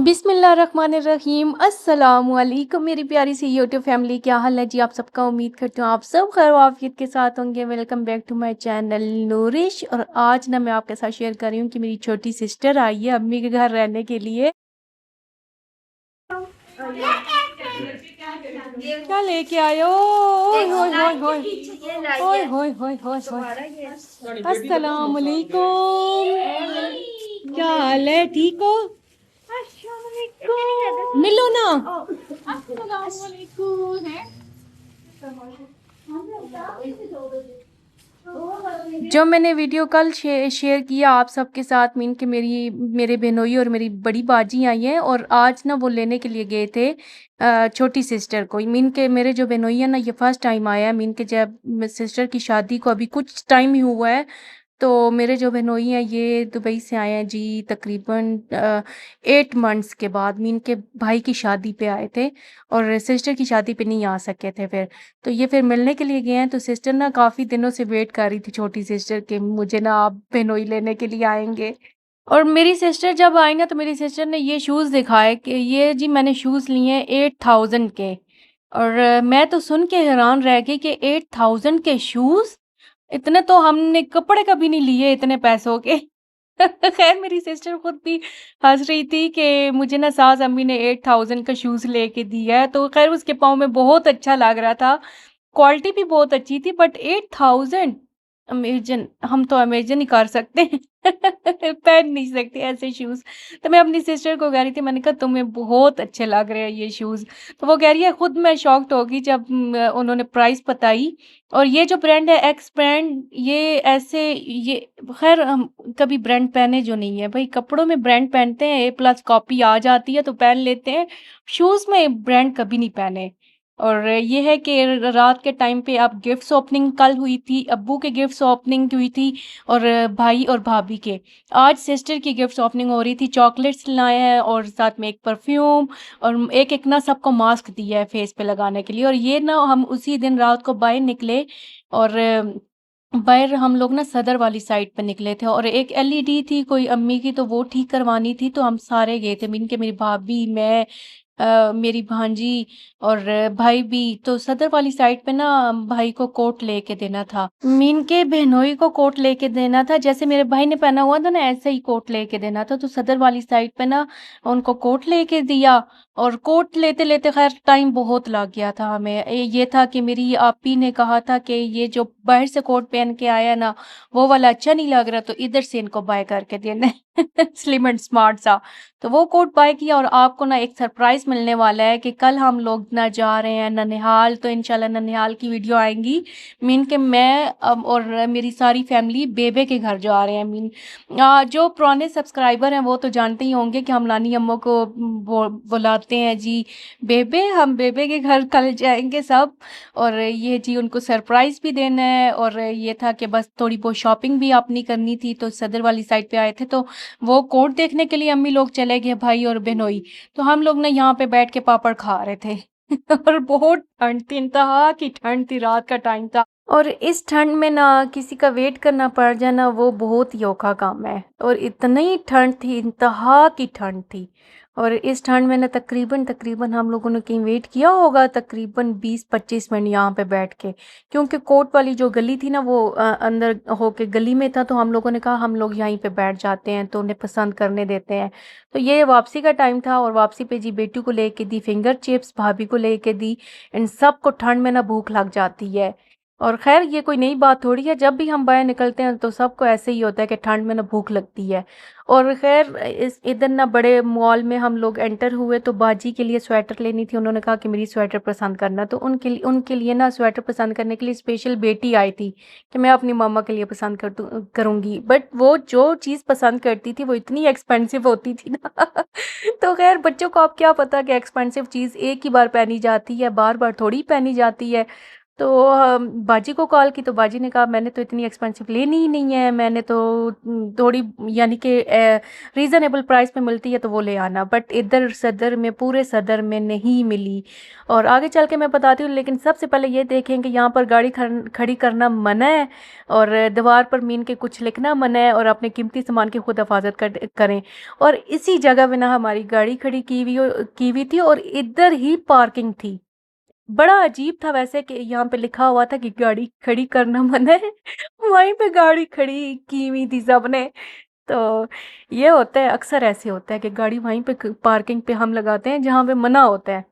बिस्मिल्लाहिर्रहमानिर्रहीम अस्सलामुअलैकुम मेरी प्यारी सी यूट्यूब फैमिली, क्या हाल है जी आप सबका। उम्मीद करती हूँ आप सब खैर आफियत के साथ होंगे। Welcome back to my channel Noorish. और आज ना मैं आपके साथ शेयर कर रही हूँ कि मेरी छोटी सिस्टर आई है अम्मी के घर रहने के लिए। क्या लेके आयो? ओए होए होए होए ओए होए होए होए होए। अस्सलाम वालेकुम, क्या हाल है? ठीक हो? मिलो ना। जो मैंने वीडियो कल शेयर किया आप सबके साथ, मीन के मेरे बहनोई और मेरी बड़ी बाजी आई हैं और आज ना वो लेने के लिए गए थे छोटी सिस्टर को। मीन के मेरे जो बहनोई है ना, ये फर्स्ट टाइम आया है। मीन के जब सिस्टर की शादी को अभी कुछ टाइम ही हुआ है, तो मेरे जो बहनोई हैं ये दुबई से आए हैं जी, तकरीबन 8 मंथ्स के बाद। मीन के भाई की शादी पे आए थे और सिस्टर की शादी पे नहीं आ सके थे फिर, तो ये फिर मिलने के लिए गए हैं। तो सिस्टर ना काफ़ी दिनों से वेट कर रही थी छोटी सिस्टर के, मुझे ना आप बहनोई लेने के लिए आएंगे। और मेरी सिस्टर जब आई ना, तो मेरी सिस्टर ने ये शूज़ दिखाए कि ये जी मैंने शूज़ लिए हैं 8000 के। और मैं तो सुन के हैरान रह गई कि 8000 के शूज़, इतने तो हमने कपड़े कभी नहीं लिए इतने पैसों के। खैर मेरी सिस्टर खुद भी हंस रही थी कि मुझे ना सास अम्मी ने 8000 का शूज़ लेके दिया है। तो खैर उसके पाँव में बहुत अच्छा लग रहा था, क्वालिटी भी बहुत अच्छी थी, बट 8000 अमेज़न, हम तो अमेज़न ही कर सकते हैं। पहन नहीं सकते ऐसे शूज़। तो मैं अपनी सिस्टर को कह रही थी, मैंने कहा तुम्हें बहुत अच्छे लग रहे हैं ये शूज़। तो वो कह रही है खुद मैं शॉक्ड हो गई जब उन्होंने प्राइस बताई। और ये जो ब्रांड है एक्स ब्रांड, ये ऐसे ये खैर हम कभी ब्रांड पहने जो नहीं है भाई। कपड़ों में ब्रांड पहनते हैं, ए प्लस कॉपी आ जाती है तो पहन लेते हैं, शूज़ में ब्रांड कभी नहीं पहने। और ये है कि रात के टाइम पे अब गिफ्ट्स ओपनिंग कल हुई थी, अब्बू के गिफ्ट्स ओपनिंग हुई थी और भाई और भाभी के। आज सिस्टर की गिफ्ट्स ओपनिंग हो रही थी, चॉकलेट्स लाए हैं और साथ में एक परफ्यूम और एक एक ना सबको मास्क दिया है फेस पे लगाने के लिए। और ये ना हम उसी दिन रात को बाहर निकले और बाहर हम लोग ना सदर वाली साइड पे निकले थे और एक एलईडी थी कोई अम्मी की, तो वो ठीक करवानी थी, तो हम सारे गए थे। मीन के मेरी भाभी, मैं, मेरी भांजी और भाई भी। तो सदर वाली साइड पे ना भाई को कोट लेके देना था, मीन के बहनोई को कोट लेके देना था। जैसे मेरे भाई ने पहना हुआ था ना, ऐसे ही कोट लेके देना था। तो सदर वाली साइड पे ना उनको कोट लेके दिया और कोट लेते लेते खैर टाइम बहुत लग गया था हमें। ये था कि मेरी आपी ने कहा था कि ये जो बाहर से कोट पहन के आया ना, वो वाला अच्छा नहीं लग रहा, तो इधर से इनको बाय करके देना है। स्लिम एंड स्मार्ट सा। तो वो कोट बाय किया और आपको ना एक सरप्राइज मिलने वाला है कि कल हम लोग ना जा रहे हैं ननिहाल। तो इंशाल्लाह ननिहाल की वीडियो आएंगी। मीन के मैं और मेरी सारी फैमिली बेबे के घर जा रहे हैं। मीन जो पुराने सब्सक्राइबर हैं वो तो जानते ही होंगे कि हम नानी अम्मो को बुलाते हैं जी बेबे, हम बेबे के घर कल जाएंगे सब। और ये जी उनको सरप्राइज भी देना है। और ये था कि बस थोड़ी बहुत शॉपिंग भी अपनी करनी थी, तो सदर वाली साइड पे आए थे, तो वो कोट देखने के लिए अम्मी लोग चले गए, भाई और बहनोई। तो हम लोग ना यहाँ पे बैठ के पापड़ खा रहे थे। और बहुत ठंड थी, इंतहा की ठंड थी, रात का टाइम था। और इस ठंड में ना किसी का वेट करना पड़ जाना वो बहुत ही औखा काम है। और इतनी ठंड थी, इंतहा की ठंड थी। और इस ठंड में ना तकरीबन तकरीबन हम लोगों ने कहीं वेट किया होगा तकरीबन 20-25 मिनट यहाँ पे बैठ के, क्योंकि कोर्ट वाली जो गली थी ना वो अंदर होके गली में था। तो हम लोगों ने कहा हम लोग यहीं पे बैठ जाते हैं, तो उन्हें पसंद करने देते हैं। तो ये वापसी का टाइम था और वापसी पे जी बेटू को लेके दी फिंगर चिप्स, भाभी को लेके दी। इन सबको ठंड में ना भूख लग जाती है। और खैर ये कोई नई बात थोड़ी है, जब भी हम बाहर निकलते हैं तो सबको ऐसे ही होता है कि ठंड में ना भूख लगती है। और खैर इस इधर ना बड़े मॉल में हम लोग एंटर हुए, तो बाजी के लिए स्वेटर लेनी थी। उन्होंने कहा कि मेरी स्वेटर पसंद करना, तो उनके लिए ना स्वेटर पसंद करने के लिए स्पेशल बेटी आई थी कि मैं अपनी मामा के लिए पसंद करूँगी। बट वो जो चीज़ पसंद करती थी वो इतनी एक्सपेंसिव होती थी ना। तो खैर बच्चों को आप क्या पता कि एक्सपेंसिव चीज़ एक ही बार पहनी जाती है, बार बार थोड़ी पहनी जाती है। तो बाजी को कॉल की तो बाजी ने कहा मैंने तो इतनी एक्सपेंसिव लेनी ही नहीं है, मैंने तो थोड़ी यानी कि रीज़नेबल प्राइस में मिलती है तो वो ले आना, बट इधर सदर में, पूरे सदर में नहीं मिली। और आगे चल के मैं बताती हूँ, लेकिन सबसे पहले ये देखें कि यहाँ पर गाड़ी खड़ी करना मना है और दीवार पर मीन के कुछ लिखना मना है और अपने कीमती सामान की खुद हिफाजत करें। और इसी जगह पे ना हमारी गाड़ी खड़ी की हुई थी और इधर ही पार्किंग थी। बड़ा अजीब था वैसे कि यहाँ पे लिखा हुआ था कि गाड़ी खड़ी करना मना है वहीं पे गाड़ी खड़ी की हुई थी सबने। तो ये होता है, अक्सर ऐसे होता है कि गाड़ी वहीं पे पार्किंग पे हम लगाते हैं जहाँ पे मना होता है।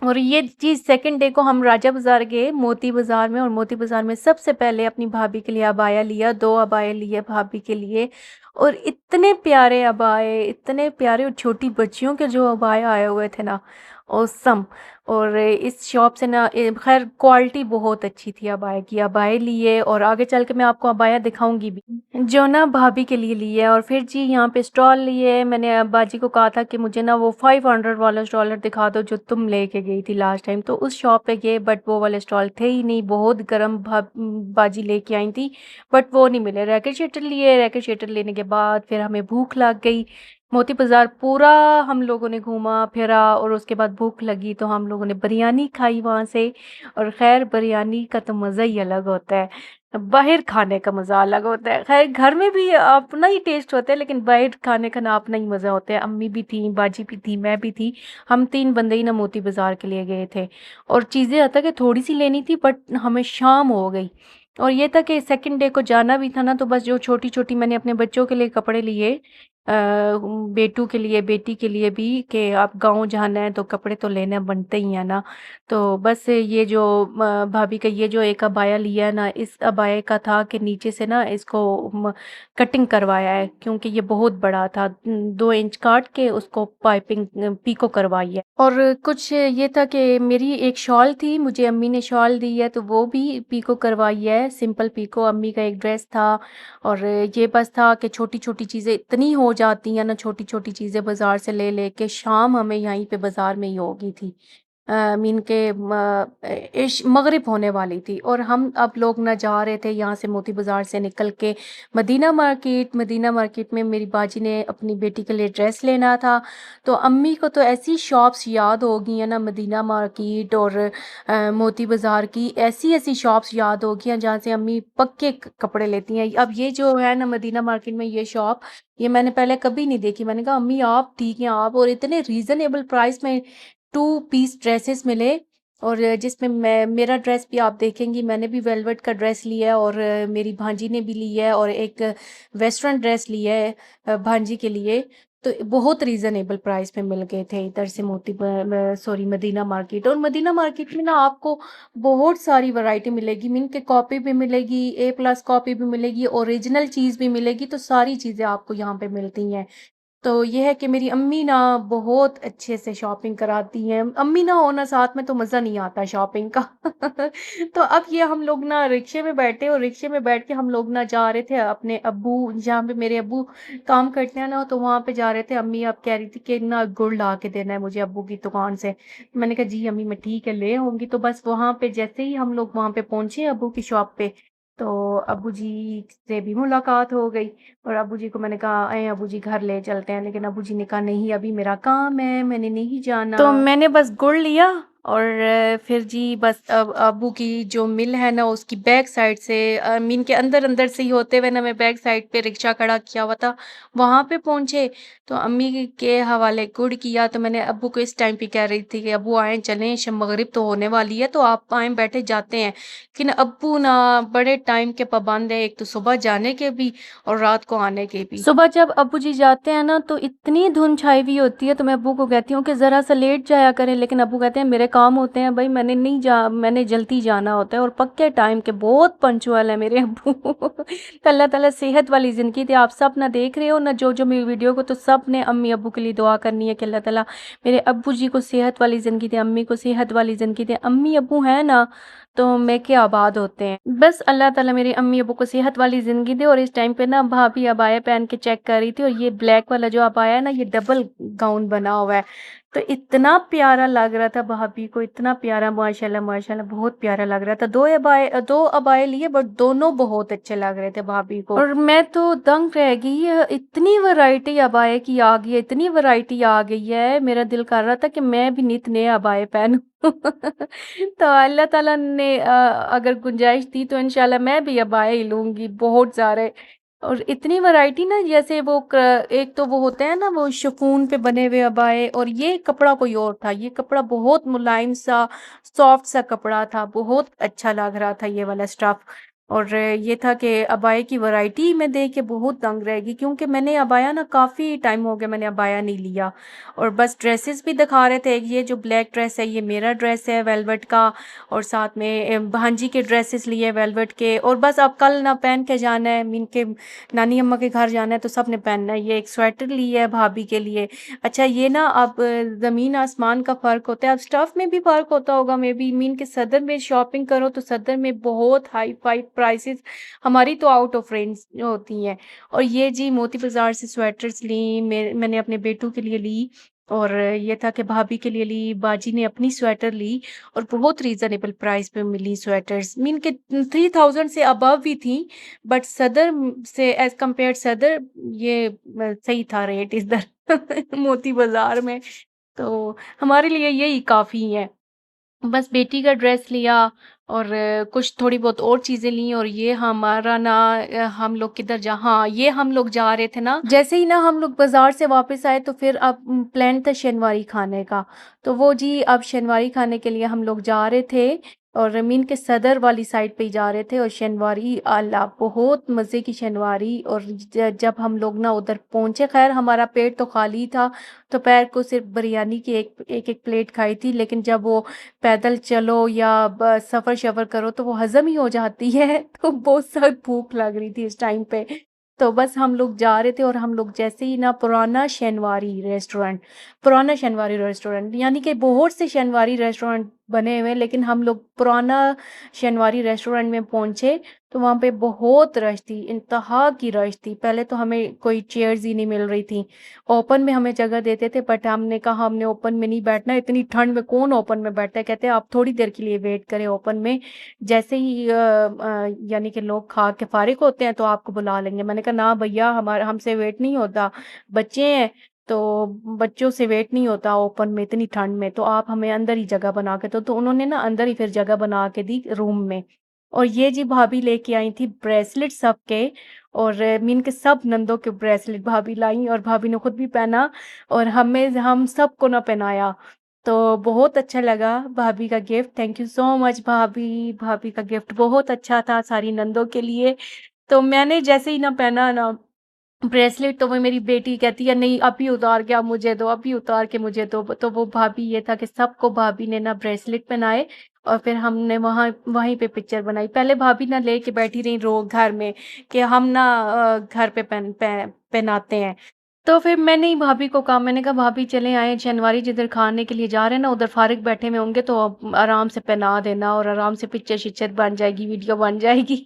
और ये चीज़ सेकंड डे को हम राजा बाज़ार गए, मोती बाज़ार में, और मोती बाज़ार में सबसे पहले अपनी भाभी के लिए अबाया लिया, 2 अबाए लिए भाभी के लिए। और इतने प्यारे अबाए, इतने प्यारे, और छोटी बच्चियों के जो अबाए आए हुए थे ना, ऑसम। और इस शॉप से ना खैर क्वालिटी बहुत अच्छी थी अबाए की। अबाए लिए और आगे चल के मैं आपको अबाया दिखाऊंगी भी, जो ना भाभी के लिए लिए। और फिर जी यहाँ पे स्टॉल लिए। मैंने बाजी को कहा था कि मुझे ना वो 500 वाला स्टॉलर दिखा दो जो तुम लेके गई थी लास्ट टाइम, तो उस शॉप पे गए बट वो वाले स्टॉल थे ही नहीं, बहुत गर्म बाजी लेके आई थी बट वो नहीं मिले। रैकेट शेटर लिए, रैकेट शेटर लेने के बाद फिर हमें भूख लग गई। मोती बाजार पूरा हम लोगों ने घूमा फिरा और उसके बाद भूख लगी तो हम लोगों ने बिरयानी खाई वहाँ से। और खैर बिरयानी का तो मज़ा ही अलग होता है, बाहर खाने का मज़ा अलग होता है। खैर घर में भी अपना ही टेस्ट होता है, लेकिन बाहर खाने का ना अपना ही मज़ा होता है। अम्मी भी थी, बाजी भी थी, मैं भी थी। हम 3 बंदे ही ना मोती बाज़ार के लिए गए थे। और चीज़ें आता कि थोड़ी सी लेनी थी बट हमें शाम हो गई। और ये था कि सेकंड डे को जाना भी था ना, तो बस जो छोटी छोटी मैंने अपने बच्चों के लिए कपड़े लिए, बेटू के लिए, बेटी के लिए भी, कि आप गाँव जाना है तो कपड़े तो लेने बनते ही हैं ना। तो बस ये जो भाभी का ये जो एक अबाया लिया है ना, इस अबाये का था कि नीचे से ना इसको कटिंग करवाया है क्योंकि ये बहुत बड़ा था। 2 इंच काट के उसको पाइपिंग पीको करवाई है। और कुछ ये था कि मेरी एक शॉल थी, मुझे अम्मी ने शॉल दी है तो वो भी पीको करवाई है, सिंपल पीको। अम्मी का एक ड्रेस था। और ये बस था कि छोटी छोटी चीज़ें इतनी हो जाती हैं ना, छोटी छोटी चीज़ें बाज़ार से ले लेके शाम हमें यहीं पे बाज़ार में ही हो गई थी। मीन के इश मगरिब होने वाली थी और हम अब लोग ना जा रहे थे यहाँ से मोती बाज़ार से निकल के मदीना मार्केट। मदीना मार्केट में मेरी बाजी ने अपनी बेटी के लिए ड्रेस लेना था। तो अम्मी को तो ऐसी शॉप्स याद हो गई हैं ना, मदीना मार्केट और मोती बाज़ार की ऐसी ऐसी शॉप्स याद हो गई हैं जहाँ से अम्मी पक्के कपड़े लेती हैं। अब ये जो है ना मदीना मार्केट में ये शॉप, ये मैंने पहले कभी नहीं देखी। मैंने कहा अम्मी आप ठीक हैं आप, और इतने रीज़नेबल प्राइस में 2 पीस ड्रेसेस मिले। और जिसमें मेरा ड्रेस भी आप देखेंगी, मैंने भी वेलवेट का ड्रेस लिया है और मेरी भांजी ने भी लिया है, और एक वेस्टर्न ड्रेस लिया है भांजी के लिए। तो बहुत रीज़नेबल प्राइस में मिल गए थे इधर से सॉरी मदीना मार्केट। और मदीना मार्केट में ना आपको बहुत सारी वैरायटी मिलेगी, मीन के कॉपी भी मिलेगी, A+ कॉपी भी मिलेगी, ओरिजिनल चीज़ भी मिलेगी, तो सारी चीज़ें आपको यहाँ पे मिलती हैं। तो ये है कि मेरी अम्मी ना बहुत अच्छे से शॉपिंग कराती हैं। अम्मी ना हो ना साथ में तो मज़ा नहीं आता शॉपिंग का तो अब ये हम लोग ना रिक्शे में बैठे, और रिक्शे में बैठ के हम लोग ना जा रहे थे अपने अब्बू, जहाँ पे मेरे अब्बू काम करते हैं ना, तो वहाँ पे जा रहे थे। अम्मी अब कह रही थी कि ना गुड़ ला के देना है मुझे अब्बू की दुकान से। मैंने कहा जी अम्मी मैं ठीक है ले आऊँगी। तो बस वहाँ पे जैसे ही हम लोग वहाँ पे पहुँचे अब्बू की शॉप पे, तो अब्बू जी से भी मुलाकात हो गई। और अब्बू जी को मैंने कहा अरे अब्बू जी घर ले चलते हैं, लेकिन अब्बू जी ने कहा नहीं अभी मेरा काम है, मैंने नहीं जाना। तो मैंने बस गुड़ लिया और फिर जी बस अब अब्बू की जो मिल है ना उसकी बैक साइड से, मीन के अंदर अंदर से ही होते हुए ना, मैं बैक साइड पे रिक्शा खड़ा किया हुआ था, वहां पे पहुंचे। तो अम्मी के हवाले गुड़ किया। तो मैंने अब्बू को इस टाइम पे कह रही थी कि अब्बू आए चलें, शब मगरिब तो होने वाली है, तो आप आए बैठे जाते हैं। लेकिन अब्बू ना बड़े टाइम के पाबंद है, एक तो सुबह जाने के भी और रात को आने के भी। सुबह जब अब्बू जी जाते हैं ना तो इतनी धुंध छाई हुई होती है, तो मैं अब्बू को कहती हूँ कि ज़रा सा लेट जाया करें, लेकिन अब्बू कहते हैं मेरे काम होते हैं भाई, मैंने जल्दी जाना होता है। और पक्के टाइम के बहुत पंचुअल है मेरे अब्बू तो अल्लाह ताला सेहत वाली ज़िंदगी दे। आप सब ना देख रहे हो ना जो जो मेरी वीडियो को, तो सब ने अम्मी अब्बू के लिए दुआ करनी है कि अल्लाह ताला मेरे अब्बू जी को सेहत वाली ज़िंदगी दे, अम्मी को सेहत वाली ज़िंदगी दे। अम्मी अब्बू है ना तो मेके आबाद होते हैं। बस अल्लाह ताला मेरे अम्मी-अब्बू को सेहत वाली ज़िंदगी दे। और इस टाइम पे ना भाभी अबाया पहन के चेक कर रही थी, और ये ब्लैक वाला जो अबाया है ना, ये डबल गाउन बना हुआ है। तो इतना प्यारा लग रहा था भाभी को, इतना प्यारा, माशाल्लाह माशाल्लाह बहुत प्यारा लग रहा था। 2 अबाए लिए, बट दोनों बहुत अच्छे लग रहे थे भाभी को। और मैं तो दंग रह गई, इतनी वैरायटी अबाए की आ गई है, इतनी वैरायटी आ गई है, मेरा दिल कर रहा था कि मैं भी नित नए अबाए पहनूं। तो अल्लाह ताला ने अगर गुंजाइश दी तो इंशाल्लाह मैं भी अबाया ही लूंगी, बहुत सारे। और इतनी वैरायटी ना, जैसे एक तो वो होते हैं ना, वो शिफॉन पे बने हुए अबाए, और ये कपड़ा कोई और था। ये कपड़ा बहुत मुलायम सा, सॉफ्ट सा कपड़ा था, बहुत अच्छा लग रहा था ये वाला स्टफ। और ये था कि अबाए की वैरायटी मैं देख के बहुत दंग रह गई, क्योंकि मैंने अबाया ना, काफ़ी टाइम हो गया मैंने अबाया नहीं लिया। और बस ड्रेसेस भी दिखा रहे थे, ये जो ब्लैक ड्रेस है ये मेरा ड्रेस है वेलवेट का, और साथ में भांजी के ड्रेसेस लिए वेलवेट के। और बस अब कल ना पहन के जाना है, मीन के नानी अम्मा के घर जाना है, तो सब ने पहनना है। ये एक स्वेटर ली है भाभी के लिए। अच्छा, ये ना अब ज़मीन आसमान का फ़र्क होता है, अब स्टफ़ में भी फ़र्क होता होगा मे बी। मीन के सदर में शॉपिंग करो तो सदर में बहुत हाई फाई प्राइसेस, हमारी तो आउट ऑफ रेंज होती हैं। और ये जी मोती बाज़ार से स्वेटर्स ली, मैंने अपने बेटू के लिए ली। और ये था कि भाभी के लिए ली, बाजी ने अपनी स्वेटर ली, और बहुत रीज़नेबल प्राइस पे मिली स्वेटर्स। मीन के 3000 से अबव भी थी, बट सदर से एज़ कंपेयर्ड सदर, ये सही था रेट इधर मोती बाज़ार में। तो हमारे लिए यही काफ़ी है। बस बेटी का ड्रेस लिया, और कुछ थोड़ी बहुत और चीज़ें ली। और ये हमारा ना, हम लोग किधर जा, हाँ, ये हम लोग जा रहे थे ना, जैसे ही ना हम लोग बाज़ार से वापस आए, तो फिर अब प्लान था शनवारी खाने का। तो वो जी अब शनवारी खाने के लिए हम लोग जा रहे थे, और रमीन के सदर वाली साइड पे ही जा रहे थे। और शनवारी आला बहुत मज़े की शनवारी। और जब हम लोग ना उधर पहुँचे, खैर हमारा पेट तो खाली था, दोपहर को सिर्फ बिरयानी की एक प्लेट खाई थी। लेकिन जब वो पैदल चलो या सफ़र शफ़र करो तो वो हज़म ही हो जाती है। तो बहुत सख्त भूख लग रही थी इस टाइम पे। तो बस हम लोग जा रहे थे, और हम लोग जैसे ही ना पुराना शनवारी रेस्टोरेंट, यानी कि बहुत से शनवारी रेस्टोरेंट बने हुए हैं, लेकिन हम लोग पुराना शनवारी रेस्टोरेंट में पहुंचे, तो वहाँ पे बहुत रश थी, इंतहा की रश थी। पहले तो हमें कोई चेयर्स ही नहीं मिल रही थी। ओपन में हमें जगह देते थे, बट हमने कहा हमने ओपन में नहीं बैठना, इतनी ठंड में कौन ओपन में बैठता है। कहते हैं आप थोड़ी देर के लिए वेट करें ओपन में, जैसे ही यानी कि लोग खा के फारिग होते हैं तो आपको बुला लेंगे। मैंने कहा ना भैया, हमारा हमसे वेट नहीं होता, बच्चे हैं, तो बच्चों से वेट नहीं होता ओपन में इतनी ठंड में, तो आप हमें अंदर ही जगह बना के तो उन्होंने ना अंदर ही फिर जगह बना के दी रूम में। और ये जी भाभी लेके आई थी ब्रेसलेट सबके, और मीन के सब नंदों के ब्रेसलेट भाभी लाई, और भाभी ने खुद भी पहना, और हम सबको ना पहनाया। तो बहुत अच्छा लगा भाभी का gift. Thank you so much भाभी। भाभी का गिफ्ट बहुत अच्छा था सारी नंदों के लिए। तो मैंने जैसे ही ना पहना ना ब्रेसलेट, तो वो मेरी बेटी कहती है नहीं, अभी उतार के आप मुझे दो, अभी उतार के मुझे दो। तो वो भाभी, ये था कि सबको भाभी ने ना ब्रेसलेट पहनाए, और फिर हमने वहीं पे पिक्चर बनाई। पहले भाभी ना लेके बैठी रही रो घर में कि हम ना घर पे पहनाते हैं। तो फिर मैंने ही भाभी को कहा, मैंने कहा भाभी चले आए जनवरी, जिधर खाने के लिए जा रहे हैं ना, उधर फारिग बैठे हुए होंगे, तो आप आराम से पहना देना, और आराम से पिक्चर शिक्चर बन जाएगी, वीडियो बन जाएगी।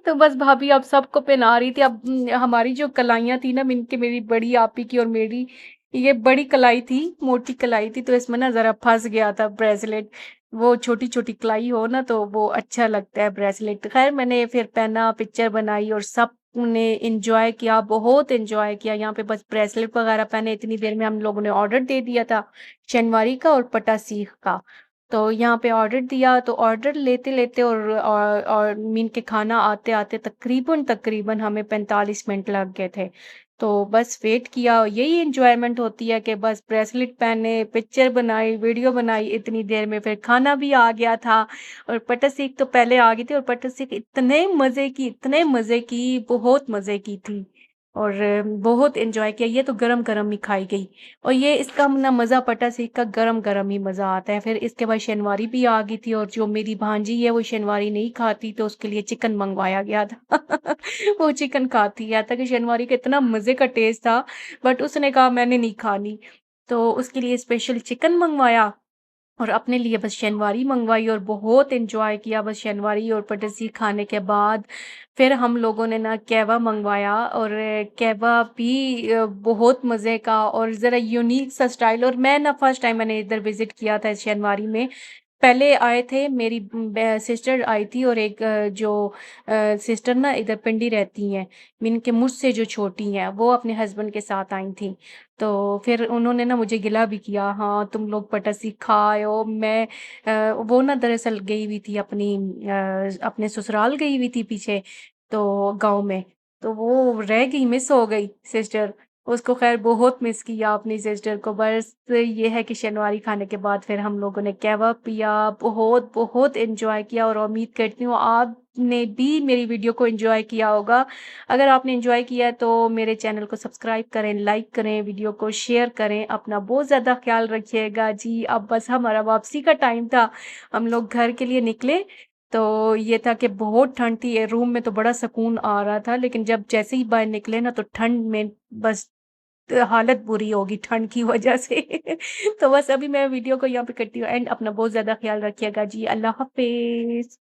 तो बस भाभी अब सबको पहना रही थी। अब हमारी जो कलाइयाँ थी ना, इनके, मेरी बड़ी आपी की और मेरी, ये बड़ी कलाई थी, मोटी कलाई थी, तो इसमें ना ज़रा फंस गया था ब्रेसलेट। वो छोटी छोटी कलाई हो ना, तो वो अच्छा लगता है ब्रेसलेट। खैर मैंने फिर पहना, पिक्चर बनाई, और सब ने एंजॉय किया, बहुत एंजॉय किया। यहाँ पे बस ब्रेसलेट वगैरह पहने, इतनी देर में हम लोगों ने ऑर्डर दे दिया था शनवारी का और पटा सीख का। तो यहाँ पे ऑर्डर दिया, तो ऑर्डर लेते लेते और मीन के खाना आते आते तकरीबन तकरीबन हमें 45 मिनट लग गए थे। तो बस वेट किया, यही एंजॉयमेंट होती है कि बस ब्रेसलेट पहने, पिक्चर बनाई, वीडियो बनाई, इतनी देर में फिर खाना भी आ गया था। और बटर सीख तो पहले आ गई थी, और बटर सीख इतने मज़े की, बहुत मज़े की थी। और बहुत एंजॉय किया। ये तो गरम गरम ही खाई गई, और ये इसका ना मज़ा, बटर सीख का गरम गरम ही मज़ा आता है। फिर इसके बाद शनवारी भी आ गई थी, और जो मेरी भांजी है वो शनवारी नहीं खाती, तो उसके लिए चिकन मंगवाया गया था। वो चिकन खाती है, था कि शनवारी का इतना मज़े का टेस्ट था, बट उसने कहा मैंने नहीं खानी, तो उसके लिए स्पेशल चिकन मंगवाया। और अपने लिए बस शनवारी मँगवाई और बहुत एन्जॉय किया बस शनवारी और पटासी खाने के बाद। फिर हम लोगों ने ना कहवा मँगवाया और कहवा भी बहुत मज़े का और ज़रा यूनिक सा स्टाइल। और मैं ना फर्स्ट टाइम मैंने इधर विज़िट किया था इस शनवारी में। पहले आए थे मेरी सिस्टर आई थी और एक सिस्टर ना इधर पिंडी रहती हैं, मीन के मुझसे जो छोटी हैं, वो अपने हस्बैंड के साथ आई थीं। तो फिर उन्होंने ना मुझे गिला भी किया, हाँ, तुम लोग पटासी खा आए हो। वो ना दरअसल गई हुई थी अपने ससुराल गई हुई थी पीछे, तो गाँव में, तो वो रह गई, मिस हो गई सिस्टर। उसको ख़ैर बहुत मिस किया अपनी सिस्टर को। बस ये है कि शनिवारी खाने के बाद फिर हम लोगों ने कहवा पिया, बहुत एन्जॉय किया और उम्मीद करती हूँ आपने भी मेरी वीडियो को एन्जॉय किया होगा। अगर आपने एन्जॉय किया है तो मेरे चैनल को सब्सक्राइब करें, लाइक करें, वीडियो को शेयर करें। अपना बहुत ज़्यादा ख़्याल रखिएगा जी। अब बस हमारा वापसी का टाइम था, हम लोग घर के लिए निकले, तो ये था कि बहुत ठंड थी, रूम में तो बड़ा सुकून आ रहा था, लेकिन जब जैसे ही बाहर निकले ना तो ठंड में बस हालत बुरी होगी ठंड की वजह से। तो बस अभी मैं वीडियो को यहाँ पे करती हूँ एंड। अपना बहुत ज़्यादा ख़्याल रखिएगा जी। अल्लाह हाफ़िज़।